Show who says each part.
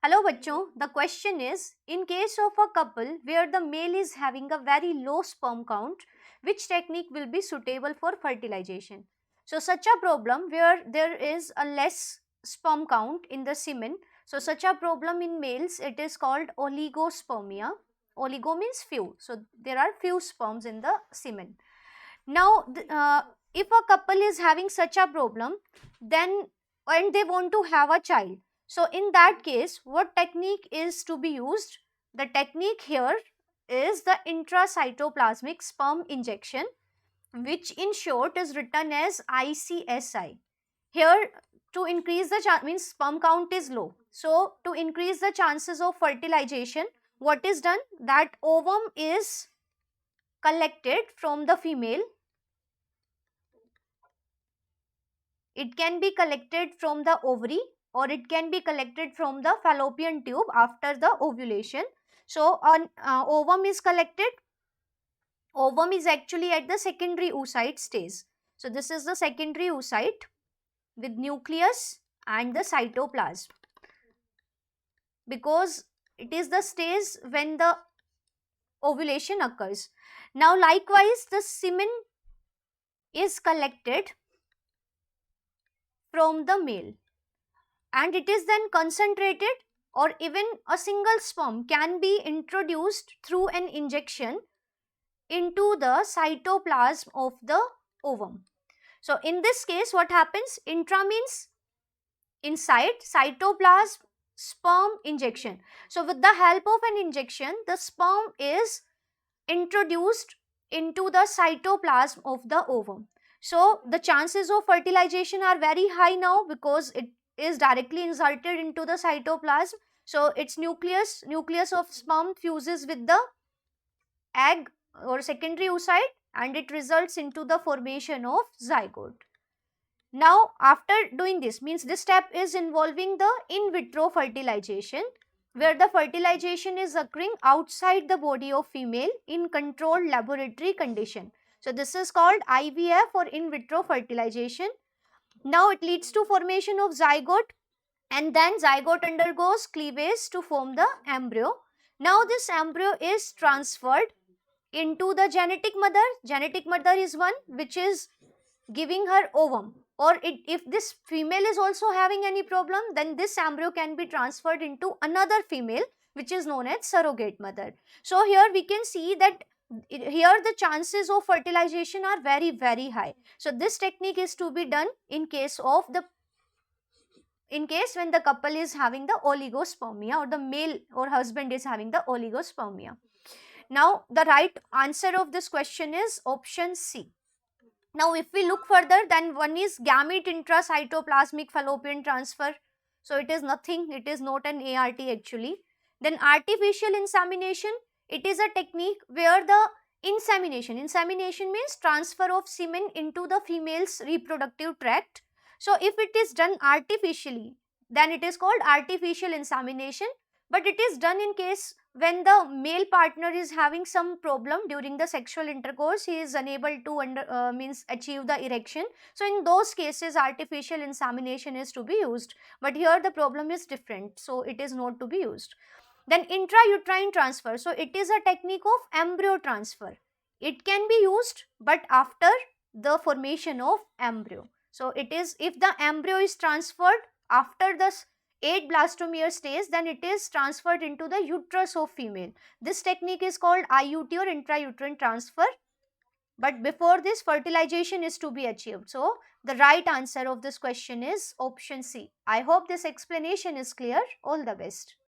Speaker 1: Hello बच्चों, the question is, in case of a couple where the male is having a very low sperm count, which technique will be suitable for fertilization? So such a problem where there is a less sperm count in the semen, so such a problem in males, it is called oligospermia. Oligo means few, so there are few sperms in the semen. Now if a couple is having such a problem, then and they want to have a child, so in that case what technique is to be used? The technique here is the intracytoplasmic sperm injection, which in short is written as ICSI. Here, to increase the chance, means sperm count is low, so to increase the chances of fertilization, what is done? That ovum is collected from the female. It can be collected from the ovary or it can be collected from the fallopian tube after the ovulation. So, an ovum is collected. Ovum is actually at the secondary oocyte stage. So, this is the secondary oocyte with nucleus and the cytoplasm, because it is the stage when the ovulation occurs. Now, likewise, the semen is collected from the male and it is then concentrated, or even a single sperm can be introduced through an injection into the cytoplasm of the ovum. So in this case what happens? Intra means inside, cytoplasm, sperm injection. So with the help of an injection, the sperm is introduced into the cytoplasm of the ovum. So the chances of fertilization are very high now because it is directly inserted into the cytoplasm. So its nucleus of sperm fuses with the egg or secondary oocyte and it results into the formation of zygote. Now after doing this, means this step is involving the in vitro fertilization, where the fertilization is occurring outside the body of female in controlled laboratory condition. So this is called IVF or in vitro fertilization. Now it leads to formation of zygote and then zygote undergoes cleavage to form the embryo. Now this embryo is transferred into the genetic mother. Genetic mother is one which is giving her ovum, or if this female is also having any problem, then this embryo can be transferred into another female which is known as surrogate mother. So here we can see that here the chances of fertilization are very high. So this technique is to be done in case when the couple is having the oligospermia, or the male or husband is having the oligospermia. Now the right answer of this question is option C. Now if we look further, then one is gamete intracytoplasmic fallopian transfer. So it is nothing, it is not an ART actually. Then artificial insemination, it is a technique where the insemination means transfer of semen into the female's reproductive tract. So if it is done artificially, then it is called artificial insemination, but it is done in case when the male partner is having some problem during the sexual intercourse, he is unable to achieve the erection. So in those cases artificial insemination is to be used, but here the problem is different, so it is not to be used. Then intrauterine transfer, so it is a technique of embryo transfer. It can be used but after the formation of embryo. So it is, if the embryo is transferred after the 8 blastomere stage, then it is transferred into the uterus of female. This technique is called IUT or intrauterine transfer, but before this fertilization is to be achieved. So the right answer of this question is option C. I hope this explanation is clear. All the best.